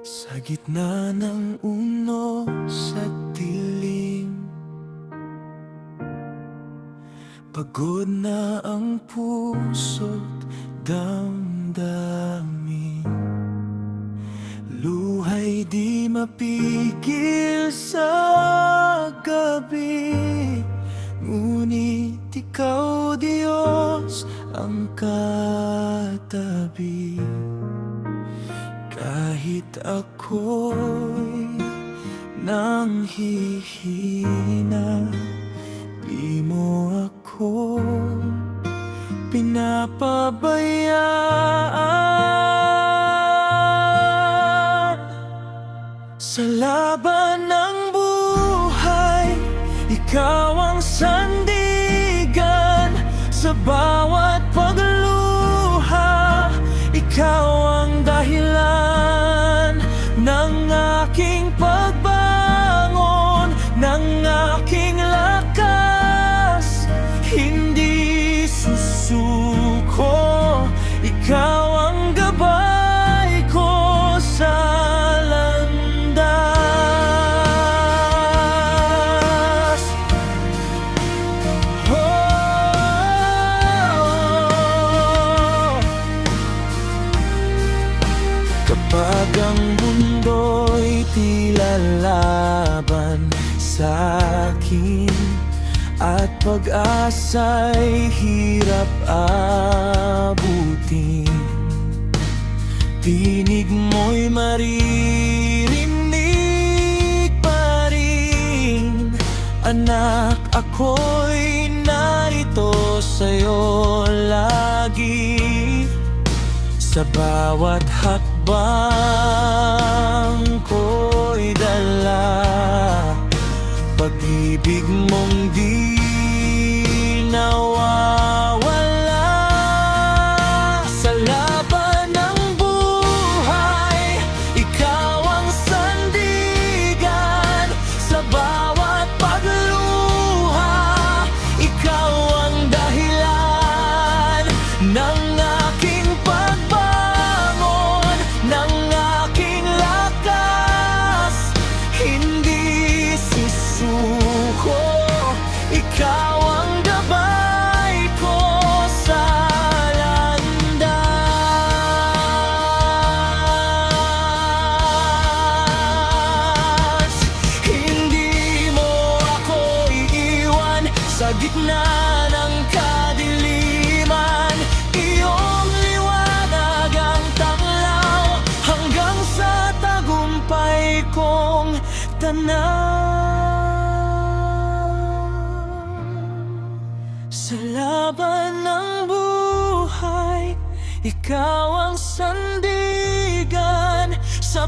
Sa gitna ng unos at dilim, pagod na ang puso't damdamin. Luhay di mapigil sa gabi, ngunit ikaw, Diyos, ang katabi. Kahit ako'y nanghihina, di mo ako pinapabayaan. Sa laban ng buhay, ikaw ang sandigan. Sa bawat pagluha, ikaw ang dahilan ng aking pagbangon, ng aking lakas. Hindi susuko, ikaw ang gabay ko sa landas. Kapag ang mundo'y tila laban sa'kin at pag-asa'y hirap abutin, tinig mo'y maririnig pa rin. Anak, ako'y narito sa'yo lagi. Sa bawat hakbang ko'y dala pag-ibig mong di nawawala. Sa laban ng buhay, ikaw ang sandigan. Sa bawat pagluha, ikaw ang dahilan ng aking pagbangon, ng aking lakas. Hindi susuko, ikaw ang gabay ko sa landas. Hindi mo ako iiwan sa gitna ng kadiliman. Iyong liwanag ang tanglaw hanggang sa tagumpay kong tanang. Sa laban ng buhay, ikaw ang sandigan. Sa